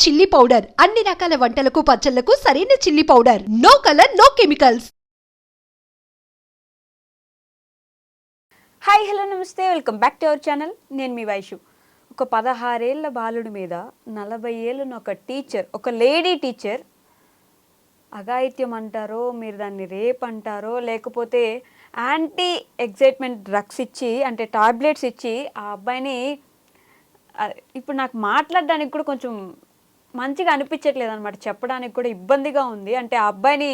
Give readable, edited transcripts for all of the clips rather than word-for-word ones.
Chilli powder అన్ని రకాల వంటలకు పచ్చళ్లకు సరైన chilli powder. No colour no chemicals. Hi hello నమస్తే, welcome back to our channel. నేను మీ వైషు. ఒక 16 ఏళ్ల బాలుడి మీద 40 ఏళ్ళను ఒక టీచర్, ఒక లేడీ టీచర్ అఘాయిత్యం అంటారో, మీరు దాన్ని రేప్ అంటారో, లేకపోతే యాంటీ ఎగ్జైట్మెంట్ డ్రగ్స్ ఇచ్చి, అంటే టాబ్లెట్స్ ఇచ్చి ఆ అబ్బాయిని ఇప్పుడు నాకు మాట్లాడడానికి కూడా కొంచెం మంచిగా అనిపించట్లేదు అనమాట. చెప్పడానికి కూడా ఇబ్బందిగా ఉంది. అంటే ఆ అబ్బాయిని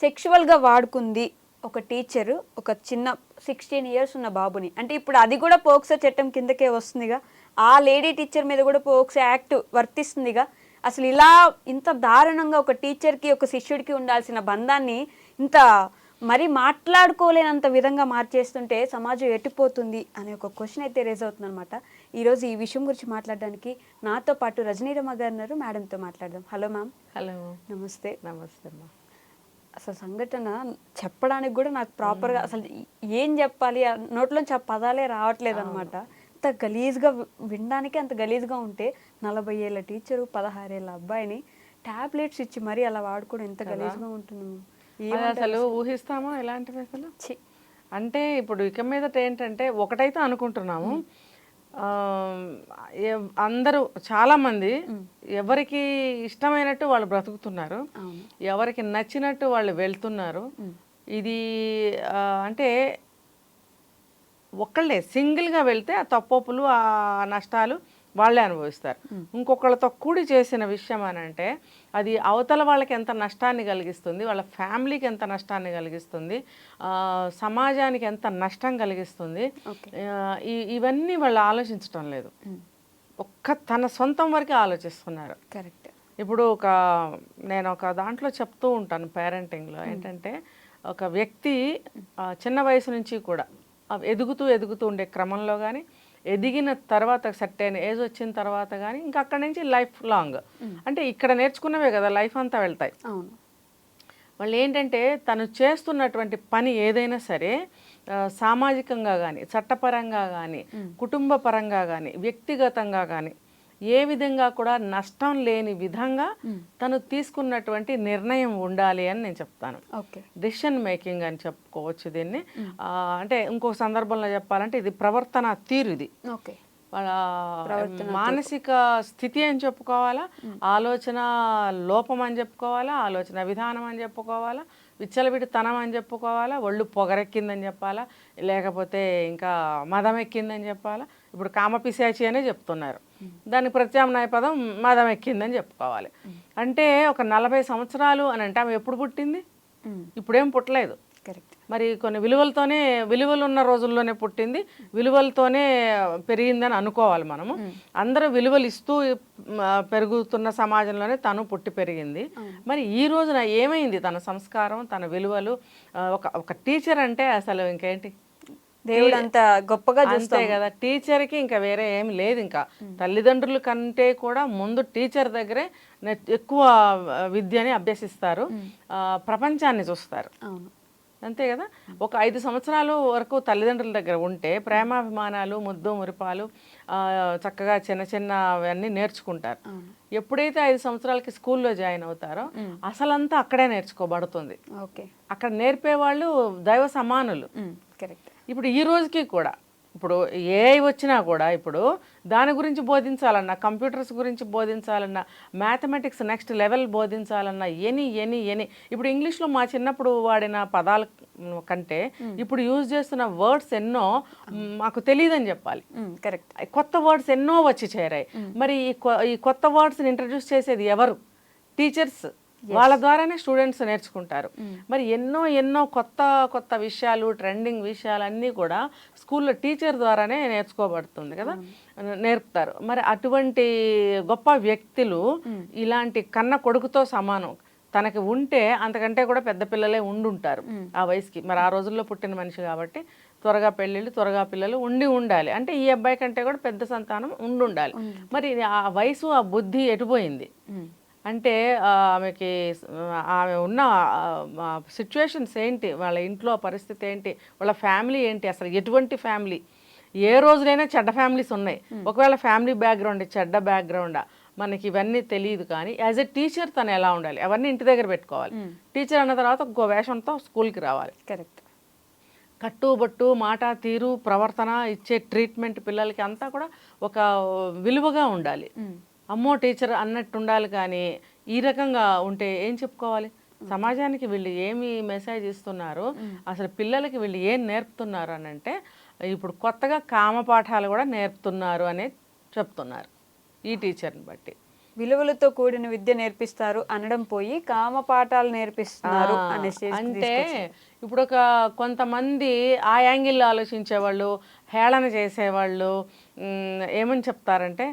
సెక్షువల్గా వాడుకుంది ఒక టీచరు, ఒక చిన్న 16 ఇయర్స్ ఉన్న బాబుని. అంటే ఇప్పుడు అది కూడా పోక్సో చట్టం కిందకే వస్తుందిగా. ఆ లేడీ టీచర్ మీద కూడా పోక్సో యాక్ట్ వర్తిస్తుందిగా. అసలు ఇలా ఇంత దారుణంగా ఒక టీచర్కి ఒక శిష్యుడికి ఉండాల్సిన బంధాన్ని ఇంత మరి మాట్లాడుకోలేనంత విధంగా మార్చేస్తుంటే సమాజం ఎట్టిపోతుంది అనే ఒక క్వశ్చన్ అయితే రేజ్ అవుతుంది అనమాట. ఈరోజు ఈ విషయం గురించి మాట్లాడడానికి నాతో పాటు రజనీరమ్మ గారు ఉన్నారు. మేడంతో మాట్లాడదాం. Hello ma'am. హలో, నమస్తే. నమస్తే అమ్మా. అసలు సంఘటన చెప్పడానికి కూడా నాకు ప్రాపర్గా అసలు ఏం చెప్పాలి, నోట్లోంచి ఆ పదాలే రావట్లేదు అనమాట. అంత గలీజ్గా, వినడానికి అంత గలీజ్గా ఉంటే 40 ఏళ్ళ టీచరు 16 ఏళ్ళ అబ్బాయిని టాబ్లెట్స్ ఇచ్చి మరీ అలా వాడుకోవడం ఎంత గలీజ్గా ఉంటుంది. అసలు ఊహిస్తామా ఇలాంటివి? అసలు అంటే ఇప్పుడు ఇక మీదట ఏంటంటే ఒకటైతే అనుకుంటున్నాము, అందరూ చాలామంది ఎవరికి ఇష్టమైనట్టు వాళ్ళు బ్రతుకుతున్నారు, ఎవరికి నచ్చినట్టు వాళ్ళు వెళ్తున్నారు. ఇది అంటే ఒక్కళ్ళే సింగిల్గా వెళ్తే ఆ తప్పొప్పులు, ఆ నష్టాలు వాళ్ళే అనుభవిస్తారు. ఇంకొకళ్ళతో కూడి చేసిన విషయం అని అంటే అది అవతల వాళ్ళకి ఎంత నష్టాన్ని కలిగిస్తుంది, వాళ్ళ ఫ్యామిలీకి ఎంత నష్టాన్ని కలిగిస్తుంది, సమాజానికి ఎంత నష్టం కలిగిస్తుంది, ఇవన్నీ వాళ్ళు ఆలోచించడం లేదు. తన సొంతం వరకే ఆలోచిస్తున్నారు. కరెక్ట్. ఇప్పుడు నేను ఒక దాంట్లో చెప్తూ ఉంటాను పేరెంటింగ్లో, ఏంటంటే ఒక వ్యక్తి చిన్న వయసు నుంచి కూడా ఎదుగుతూ ఉండే క్రమంలో కానీ, ఎదిగిన తర్వాత సర్టెన్ ఏజ్ వచ్చిన తర్వాత కానీ, ఇంకా అక్కడి నుంచి లైఫ్ లాంగ్, అంటే ఇక్కడ నేర్చుకున్నవే కదా లైఫ్ అంతా వెళ్తాయి. వాళ్ళు ఏంటంటే తను చేస్తున్నటువంటి పని ఏదైనా సరే సామాజికంగా కానీ, చట్టపరంగా కానీ, కుటుంబ పరంగా కానీ, వ్యక్తిగతంగా కానీ ఏ విధంగా కూడా నష్టం లేని విధంగా తను తీసుకున్నటువంటి నిర్ణయం ఉండాలి అని నేను చెప్తాను. డిసిషన్ మేకింగ్ అని చెప్పుకోవచ్చు దీన్ని. అంటే ఇంకో సందర్భంలో చెప్పాలంటే ఇది ప్రవర్తన తీరు, ఇది వాళ్ళ మానసిక స్థితి అని చెప్పుకోవాలా, ఆలోచన లోపం అని చెప్పుకోవాలా, ఆలోచన విధానం అని చెప్పుకోవాలా, విచ్చలవిడితనం అని చెప్పుకోవాలా, ఒళ్ళు పొగరెక్కిందని చెప్పాలా, లేకపోతే ఇంకా మదం ఎక్కిందని చెప్పాలా. ఇప్పుడు కామపిశాచి అనే చెప్తున్నారు, దానికి ప్రత్యామ్నాయ పదం మదం ఎక్కిందని చెప్పుకోవాలి. అంటే ఒక 40 సంవత్సరాలు అని అంటే ఆమె ఎప్పుడు పుట్టింది? ఇప్పుడేం పుట్టలేదు. మరి కొన్ని విలువలు ఉన్న రోజుల్లోనే పుట్టింది, విలువలతోనే పెరిగిందని అనుకోవాలి మనము. అందరూ విలువలు ఇస్తూ పెరుగుతున్న సమాజంలోనే తను పుట్టి పెరిగింది. మరి ఈ రోజున ఏమైంది తన సంస్కారం, తన విలువలు? ఒక టీచర్ అంటే అసలు ఇంకేంటి, దేవుడు అంత గొప్పగా చూస్తే కదా. టీచర్కి ఇంకా వేరే ఏమి లేదు. ఇంకా తల్లిదండ్రుల కంటే కూడా ముందు టీచర్ దగ్గరే ఎక్కువ విద్యని అభ్యసిస్తారు, ప్రపంచాన్ని చూస్తారు. అంతే కదా. ఒక 5 సంవత్సరాలు వరకు తల్లిదండ్రుల దగ్గర ఉంటే ప్రేమాభిమానాలు, ముద్దు మురిపాలు, చక్కగా చిన్నవన్నీ నేర్చుకుంటారు. ఎప్పుడైతే 5 సంవత్సరాలకి స్కూల్లో జాయిన్ అవుతారో అసలంతా అక్కడే నేర్చుకోబడుతుంది. అక్కడ నేర్పేవాళ్ళు దైవ సమానులు. ఇప్పుడు ఈ రోజుకి కూడా, ఇప్పుడు ఏఐ వచ్చినా కూడా ఇప్పుడు దాని గురించి బోధించాలన్నా, కంప్యూటర్స్ గురించి బోధించాలన్నా, మ్యాథమెటిక్స్ నెక్స్ట్ లెవెల్ బోధించాలన్నా, ఎనీ ఇప్పుడు ఇంగ్లీష్లో మా చిన్నప్పుడు వాడిన పదాల కంటే ఇప్పుడు యూజ్ చేస్తున్న వర్డ్స్ ఎన్నో మాకు తెలియదని చెప్పాలి. కరెక్ట్. కొత్త వర్డ్స్ ఎన్నో వచ్చి చేరాయి. మరి ఈ కొత్త వర్డ్స్ని ఇంట్రడ్యూస్ చేసేది ఎవరు? టీచర్స్. వాళ్ళ ద్వారానే స్టూడెంట్స్ నేర్చుకుంటారు. మరి ఎన్నో కొత్త విషయాలు, ట్రెండింగ్ విషయాలు అన్నీ కూడా స్కూల్లో టీచర్ ద్వారానే నేర్చుకోబడుతుంది కదా, నేర్పుతారు. మరి అటువంటి గొప్ప వ్యక్తులు ఇలాంటి కన్న కొడుకుతో సమానం. తనకి ఉంటే అంతకంటే కూడా పెద్ద పిల్లలే ఉండుంటారు ఆ వయసుకి. మరి ఆ రోజుల్లో పుట్టిన మనిషి కాబట్టి త్వరగా పెళ్ళిళ్ళు, త్వరగా పిల్లలు ఉండాలి. అంటే ఈ అబ్బాయి కంటే కూడా పెద్ద సంతానం ఉండాలి. మరి ఆ వయసు, ఆ బుద్ధి ఎటుపోయింది అంటే ఆమె ఉన్న సిచ్యువేషన్స్ ఏంటి, వాళ్ళ ఇంట్లో పరిస్థితి ఏంటి, వాళ్ళ ఫ్యామిలీ ఏంటి, అసలు ఎటువంటి ఫ్యామిలీ, ఏ రోజునైనా చెడ్డ ఫ్యామిలీస్ ఉన్నాయి. ఒకవేళ ఫ్యామిలీ బ్యాక్గ్రౌండ్ చెడ్డ బ్యాక్గ్రౌండా, మనకి ఇవన్నీ తెలియదు. కానీ యాజ్ ఎ టీచర్ తను ఎలా ఉండాలి అవన్నీ ఇంటి దగ్గర పెట్టుకోవాలి. టీచర్ అన్న తర్వాత ఇంకో వేషంతో స్కూల్కి రావాలి. కరెక్ట్. కట్టుబట్టు, మాట తీరు, ప్రవర్తన, ఇచ్చే ట్రీట్మెంట్ పిల్లలకి అంతా కూడా ఒక విలువగా ఉండాలి. అమ్మో టీచర్ అన్నట్టు ఉండాలి. కానీ ఈ రకంగా ఉంటే ఏం చెప్పుకోవాలి? సమాజానికి వీళ్ళు ఏమి మెసేజ్ ఇస్తున్నారు, అసలు పిల్లలకి వీళ్ళు ఏం నేర్పుతున్నారు అని అంటే ఇప్పుడు కొత్తగా కామపాఠాలు కూడా నేర్పుతున్నారు అనే చెప్తున్నారు ఈ టీచర్ని బట్టి. విలువలతో కూడిన విద్య నేర్పిస్తారు అనడం పోయి కామ పాఠాలు నేర్పిస్తున్నారు అనే అంటే ఇప్పుడు ఒక కొంతమంది ఆ యాంగిల్లో ఆలోచించేవాళ్ళు, హేళన చేసేవాళ్ళు ఏమని చెప్తారంటే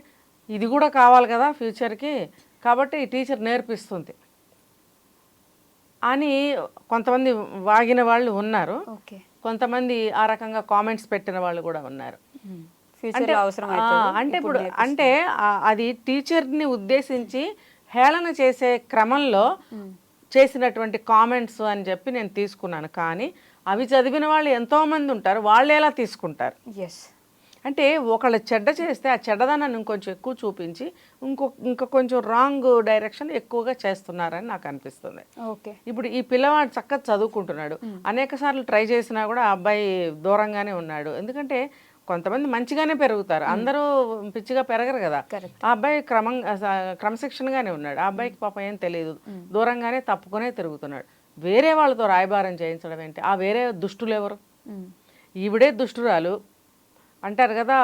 ఇది కూడా కావాలి కదా ఫ్యూచర్కి, కాబట్టి ఈ టీచర్ నేర్పిస్తుంది అని కొంతమంది వాగిన వాళ్ళు ఉన్నారు. కొంతమంది ఆ రకంగా కామెంట్స్ పెట్టిన వాళ్ళు కూడా ఉన్నారు. అంటే ఇప్పుడు అంటే అది టీచర్ని ఉద్దేశించి హేళన చేసే క్రమంలో చేసినటువంటి కామెంట్స్ అని చెప్పి నేను తీసుకున్నాను. కానీ అవి చదివిన వాళ్ళు ఎంతోమంది ఉంటారు, వాళ్ళు ఎలా తీసుకుంటారు? అంటే ఒకళ్ళు చెడ్డ చేస్తే ఆ చెడ్డదనాన్ని ఇంకొంచెం ఎక్కువ చూపించి ఇంకా కొంచెం రాంగ్ డైరెక్షన్ ఎక్కువగా చేస్తున్నారని నాకు అనిపిస్తుంది. ఇప్పుడు ఈ పిల్లవాడు చక్కగా చదువుకుంటున్నాడు, అనేక సార్లు ట్రై చేసినా కూడా ఆ అబ్బాయి దూరంగానే ఉన్నాడు. ఎందుకంటే కొంతమంది మంచిగానే పెరుగుతారు, అందరూ పిచ్చిగా పెరగరు కదా. ఆ అబ్బాయి క్రమశిక్షణగానే ఉన్నాడు. ఆ అబ్బాయికి పాపం ఏం తెలియదు, దూరంగానే తప్పుకునే తిరుగుతున్నాడు. వేరే వాళ్ళతో రాయబారం చేయించడం ఏంటి? ఆ వేరే దుష్టులు ఎవరు? ఈవిడే దుష్టురాలు అంటారు కదా,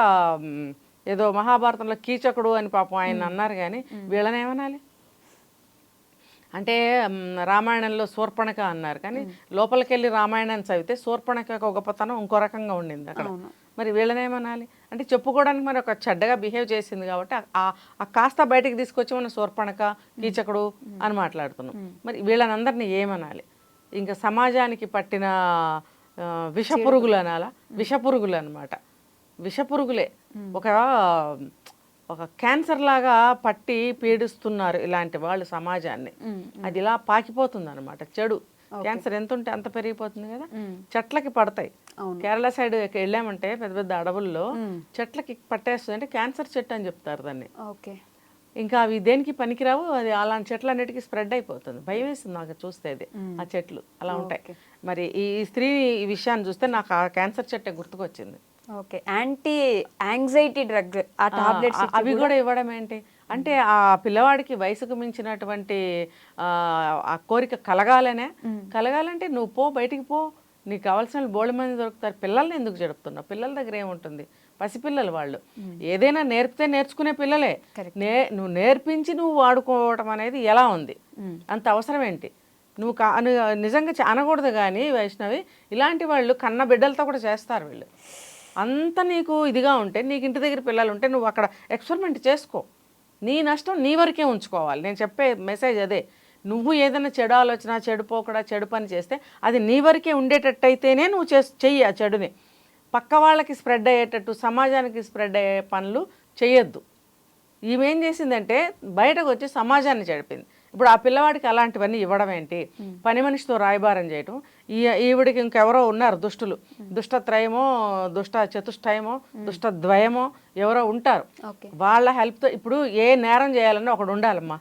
ఏదో మహాభారతంలో కీచకుడు అని పాపం ఆయన అన్నారు. కానీ వీళ్ళనేమనాలి? అంటే రామాయణంలో శూర్పణఖ అన్నారు, కానీ లోపలికి వెళ్ళి రామాయణాన్ని చదివితే శూర్పణఖ ఒక గొప్పతనం ఇంకో రకంగా ఉండింది అక్కడ. మరి వీళ్ళనేమనాలి? అంటే చెప్పుకోవడానికి మరి ఒక చెడ్డగా బిహేవ్ చేసింది కాబట్టి ఆ కాస్త బయటకు తీసుకొచ్చి మనం శూర్పణఖ, కీచకుడు అని మాట్లాడుతున్నాం. మరి వీళ్ళనందరినీ ఏమనాలి? ఇంకా సమాజానికి పట్టిన విషపురుగులు అనాలా? విషపురుగులు అనమాట, విషపురుగులే. ఒక క్యాన్సర్ లాగా పట్టి పీడిస్తున్నారు ఇలాంటి వాళ్ళు సమాజాన్ని. అది ఇలా పాకిపోతుంది అనమాట. చెడు క్యాన్సర్ ఎంత ఉంటే అంత పెరిగిపోతుంది కదా. చెట్లకి పడతాయి. కేరళ సైడ్ వెళ్ళామంటే పెద్ద పెద్ద అడవుల్లో చెట్లకి పట్టేస్తుంది. అంటే క్యాన్సర్ చెట్టు అని చెప్తారు దాన్ని. ఇంకా అవి దేనికి పనికిరావు. అది అలాంటి చెట్లన్నిటికీ స్ప్రెడ్ అయిపోతుంది. భయం వేస్తుంది నాకు చూస్తే. అది ఆ చెట్లు అలా ఉంటాయి. మరి ఈ స్త్రీ ఈ విషయాన్ని చూస్తే నాకు ఆ క్యాన్సర్ చెట్టే గుర్తుకొచ్చింది. యాంటీ యాంగ్జైటీ డ్రగ్ ఆ టాబ్లెట్స్ అవి కూడా ఇవ్వడం ఏంటి అంటే ఆ పిల్లవాడికి వయసుకు మించినటువంటి ఆ కోరిక కలగాలంటే నువ్వు పో, బయటికి పో, నీకు కావాల్సిన బోల్డ్ మంది దొరుకుతారు. పిల్లల్ని ఎందుకు జరుపుతున్నావు? పిల్లల దగ్గర ఏముంటుంది? పసిపిల్లలు వాళ్ళు. ఏదైనా నేర్పితే నేర్చుకునే పిల్లలే. నువ్వు నేర్పించి నువ్వు వాడుకోవటం అనేది ఎలా ఉంది? అంత అవసరం ఏంటి? నువ్వు నిజంగా అనకూడదు. కానీ వైష్ణవి, ఇలాంటి వాళ్ళు కన్న బిడ్డలతో కూడా చేస్తారు వీళ్ళు. అంత నీకు ఇదిగా ఉంటే, నీకు ఇంటి దగ్గర పిల్లలు ఉంటే నువ్వు అక్కడ ఎక్స్పెరిమెంట్ చేసుకో. నీ నష్టం నీ వరకే ఉంచుకోవాలి. నేను చెప్పే మెసేజ్ అదే. నువ్వు ఏదైనా చెడు ఆలోచన, చెడు పోకడా, చెడు పని చేస్తే అది నీ వరకే ఉండేటట్టయితేనే నువ్వు చెయ్యి ఆ చెడుని. పక్క వాళ్ళకి స్ప్రెడ్ అయ్యేటట్టు, సమాజానికి స్ప్రెడ్ అయ్యే పనులు చేయొద్దు. ఈమెం చేసిందంటే బయటకు వచ్చి సమాజాన్ని చెడిపింది. ఇప్పుడు ఆ పిల్లవాడికి అలాంటివన్నీ ఇవ్వడం ఏంటి? పని మనిషితో రాయబారం చేయటం. ఈవిడికి ఇంకెవరో ఉన్నారు దుష్టులు, దుష్టత్రయమో, దుష్ట చతుష్టయమో, దుష్టద్వయమో ఎవరో ఉంటారు. వాళ్ళ హెల్ప్తో ఇప్పుడు ఏ నేరం చేయాలన్నా ఒకడు ఉండాలమ్మా.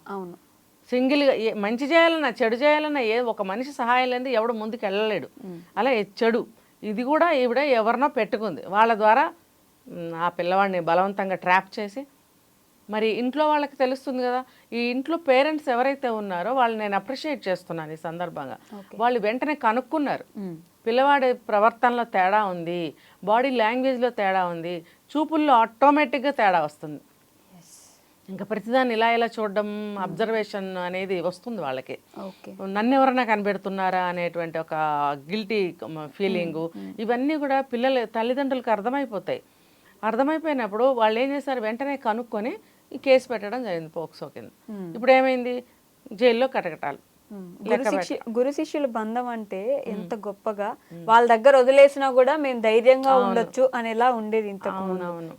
సింగిల్గా మంచి చేయాలన్నా చెడు చేయాలన్నా ఒక మనిషి సహాయం లేని ఎవడు ముందుకు వెళ్ళలేడు. అలా చెడు ఇది కూడా ఈవిడ ఎవరినో పెట్టుకుంది. వాళ్ళ ద్వారా ఆ పిల్లవాడిని బలవంతంగా ట్రాప్ చేసి, మరి ఇంట్లో వాళ్ళకి తెలుస్తుంది కదా. ఈ ఇంట్లో పేరెంట్స్ ఎవరైతే ఉన్నారో వాళ్ళు నేను అప్రిషియేట్ చేస్తున్నాను ఈ సందర్భంగా. వాళ్ళు వెంటనే కనుక్కున్నారు, పిల్లవాడి ప్రవర్తనలో తేడా ఉంది, బాడీ లాంగ్వేజ్లో తేడా ఉంది, చూపుల్లో ఆటోమేటిక్గా తేడా వస్తుంది. ఇంకా ప్రతిదాన్ని ఇలా చూడడం, అబ్జర్వేషన్ అనేది వస్తుంది వాళ్ళకి. నన్ను ఎవరైనా కనిపెడుతున్నారా అనేటువంటి ఒక గిల్టీ ఫీలింగు, ఇవన్నీ కూడా తల్లిదండ్రులకు అర్థమైపోతాయి. అర్థమైపోయినప్పుడు వాళ్ళు ఏం చేశారు, వెంటనే కనుక్కొని ఈ కేసు పెట్టడం జరిగింది పోక్సో కింద. ఇప్పుడు ఏమైంది, జైల్లో కటకటాలు. గురు శిష్యుల బంధం అంటే ఎంత గొప్పగా వాళ్ళ దగ్గర వదిలేసినా కూడా మేము ధైర్యంగా ఉండొచ్చు అనేలా ఉండేది ఇంతకు.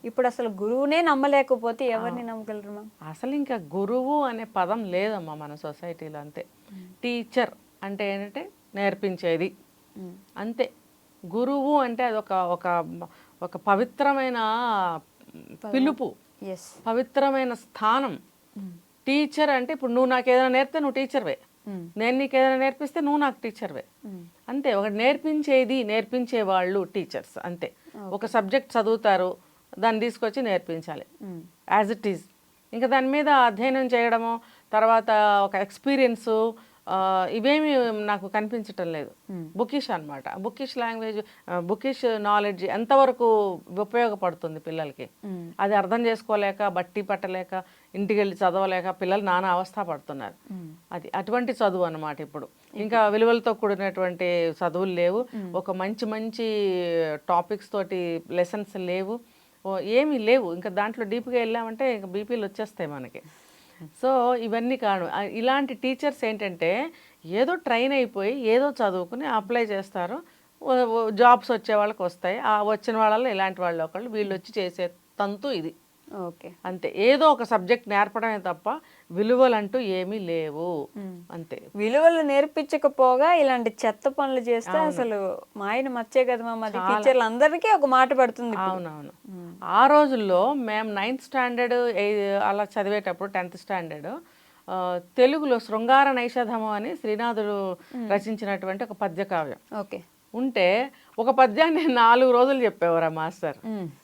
ఇప్పుడు అసలు గురువునే నమ్మలేకపోతే ఎవరిని నమ్మగలరు? అసలు ఇంకా గురువు అనే పదం లేదమ్మా మన సొసైటీలో. అంతే. టీచర్ అంటే ఏంటంటే నేర్పించేది అంతే. గురువు అంటే అది ఒక పవిత్రమైన పిలుపు, పవిత్రమైన స్థానం. టీచర్ అంటే ఇప్పుడు నువ్వు నాకు ఏదైనా నేర్పితే నువ్వు టీచర్వే, నేను నీకు ఏదైనా నేర్పిస్తే నువ్వు నాకు టీచర్వే. అంతే, ఒక నేర్పించే వాళ్ళు టీచర్స్ అంతే. ఒక సబ్జెక్ట్ చదువుతారు, దాన్ని తీసుకొచ్చి నేర్పించాలి యాజ్ ఇట్ ఈజ్. ఇంకా దాని మీద అధ్యయనం చేయడము, తర్వాత ఒక ఎక్స్పీరియన్సు, ఇవేమి నాకు కనిపించటం లేదు. బుకిష్ అనమాట. బుకిష్ లాంగ్వేజ్, బుకిష్ నాలెడ్జ్ ఎంతవరకు ఉపయోగపడుతుంది పిల్లలకి? అది అర్థం చేసుకోలేక, బట్టి పట్టలేక, ఇంటికి వెళ్ళి చదవలేక పిల్లలు నానా అవస్థ పడుతున్నారు. అది అటువంటి చదువు అనమాట ఇప్పుడు. ఇంకా విలువలతో కూడినటువంటి చదువులు లేవు, ఒక మంచి మంచి టాపిక్స్ తోటి లెసన్స్ లేవు, ఏమీ లేవు. ఇంకా దాంట్లో డీప్గా వెళ్ళామంటే ఇంకా బీపీలు వచ్చేస్తాయి మనకి. సో ఇవన్నీ కారణం. ఇలాంటి టీచర్స్ ఏంటంటే ఏదో ట్రైన్ అయిపోయి ఏదో చదువుకుని అప్లై చేస్తారు, జాబ్స్ వచ్చే వాళ్ళకి వస్తాయి, ఆ వచ్చిన వాళ్ళలో ఇలాంటి వాళ్ళు ఒకళ్ళు, వీళ్ళు వచ్చి చేసే తంతు ఇది. ఓకే, అంతే. ఏదో ఒక సబ్జెక్ట్ నేర్పడమే తప్ప విలువలు అంటూ ఏమీ లేవు. అంతే. విలువలు నేర్పించకపోగా ఇలాంటి చెత్త పనులు చేస్తే అసలు మా ఆయన మచ్చే కదా మరి టీచర్లు అందరికీ ఒక మాట పడుతుంది. అవునవును. ఆ రోజుల్లో మేము 9th స్టాండర్డ్ అలా చదివేటప్పుడు, 10th స్టాండర్డ్ తెలుగులో శృంగార నైషధము అని శ్రీనాథుడు రచించినటువంటి ఒక పద్య కావ్యం ఓకే ఉంటే, ఒక పద్యాన్ని 4 రోజులు చెప్పేవారు ఆ మాస్టర్.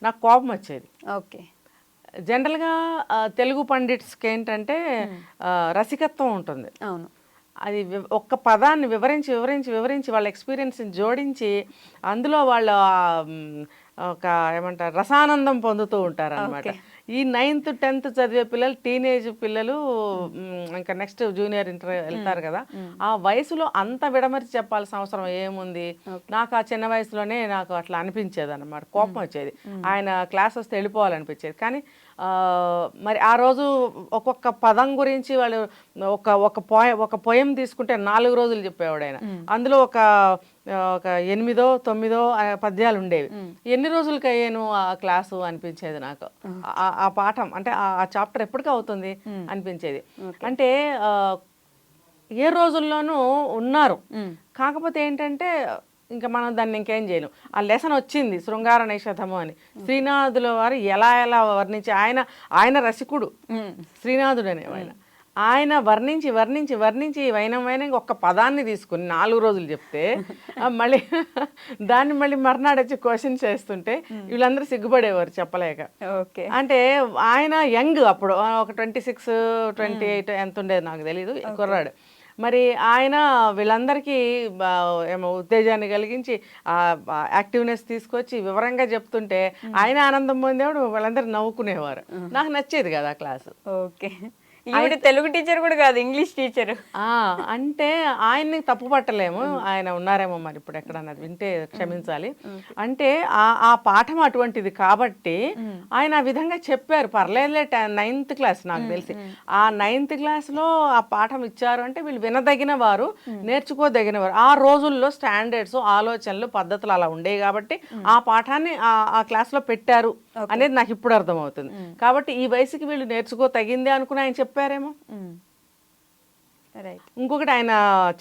నాకు కోపం వచ్చేది. ఓకే, జనరల్గా తెలుగు పండిట్స్కి ఏంటంటే రసికత్వం ఉంటుంది. అవును. అది ఒక్క పదాన్ని వివరించి వివరించి వివరించి వాళ్ళ ఎక్స్పీరియన్స్ని జోడించి అందులో వాళ్ళ ఒక ఏమంటారు రసానందం పొందుతూ ఉంటారు అనమాట. ఈ 9th 10th చదివే పిల్లలు, టీనేజ్ పిల్లలు, ఇంకా నెక్స్ట్ జూనియర్ ఇంటర్ వెళ్తారు కదా, ఆ వయసులో అంత విడమరిచి చెప్పాల్సిన అవసరం ఏముంది? నాకు ఆ చిన్న వయసులోనే నాకు అట్లా అనిపించేది అనమాట, కోపం వచ్చేది. ఆయన క్లాస్ వస్తే వెళ్ళిపోవాలనిపించేది. కానీ మరి ఆ రోజు ఒక్కొక్క పదం గురించి వాళ్ళు ఒక పోయం తీసుకుంటే 4 రోజులు చెప్పేవాడు ఆయన. అందులో ఒక 8 9 పద్యాలు ఉండేవి. ఎన్ని రోజులకి అయ్యాను ఆ క్లాసు అనిపించేది నాకు. ఆ పాఠం అంటే ఆ చాప్టర్ ఎప్పటికీ అవుతుంది అనిపించేది. అంటే ఏ రోజుల్లోనూ ఉన్నారు, కాకపోతే ఏంటంటే ఇంకా మనం దాన్ని ఇంకేం చేయలేం. ఆ లెసన్ వచ్చింది శృంగార నైషధము అని. శ్రీనాథుల వారు ఎలా ఎలా వర్ణించి, ఆయన రసికుడు శ్రీనాథుడు అనేవాడు. ఆయన వర్ణించి వర్ణించి వర్ణించి వైనం ఒక్క పదాన్ని తీసుకుని 4 రోజులు చెప్తే మళ్ళీ దాన్ని మళ్ళీ మర్నాడు వచ్చి క్వశ్చన్ చేస్తుంటే వీళ్ళందరూ సిగ్గుపడేవారు చెప్పలేక. ఓకే, అంటే ఆయన యంగ్ అప్పుడు, ఒక 26 28 ఎంత ఉండేది నాకు తెలీదు, కుర్రాడు. మరి ఆయన వీళ్ళందరికీ ఏమో ఉత్తేజాన్ని కలిగించి యాక్టివ్నెస్ తీసుకొచ్చి వివరంగా చెప్తుంటే ఆయన ఆనందం పొందేవాడు, వాళ్ళందరూ నవ్వుకునేవారు. నాకు నచ్చేది కదా క్లాసు. ఓకే. ఈవిడ తెలుగు టీచర్ కూడా కాదు, ఇంగ్లీష్ టీచర్. అంటే ఆయన్ని తప్పు పట్టలేము, ఆయన ఉన్నారేమో మరి ఇప్పుడు ఎక్కడన్నా వింటే క్షమించాలి. అంటే ఆ పాఠం అటువంటిది కాబట్టి ఆయన ఆ విధంగా చెప్పారు. పర్లేదులే, 9th క్లాస్ నాకు తెలిసి. ఆ 9th క్లాస్లో ఆ పాఠం ఇచ్చారు అంటే వీళ్ళు వినదగిన వారు, నేర్చుకోదగిన వారు. ఆ రోజుల్లో స్టాండర్డ్స్, ఆలోచనలు, పద్ధతులు అలా ఉండేవి కాబట్టి ఆ పాఠాన్ని ఆ క్లాస్లో పెట్టారు అనేది నాకు ఇప్పుడు అర్థమవుతుంది. కాబట్టి ఈ వయసుకి వీళ్ళు నేర్చుకోదగిందే అనుకుని ఆయన చెప్పారేమో. ఇంకొకటి, ఆయన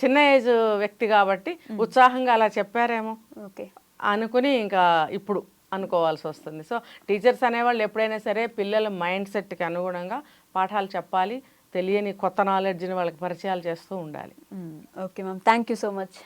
చిన్న ఏజ్ వ్యక్తి కాబట్టి ఉత్సాహంగా అలా చెప్పారేమో అనుకుని ఇంకా ఇప్పుడు అనుకోవాల్సి వస్తుంది. సో టీచర్స్ అనేవాళ్ళు ఎప్పుడైనా సరే పిల్లల మైండ్ సెట్కి అనుగుణంగా పాఠాలు చెప్పాలి, తెలియని కొత్త నాలెడ్జ్ని వాళ్ళకి పరిచయాలు చేస్తూ ఉండాలి. Okay ma'am, thank you so much.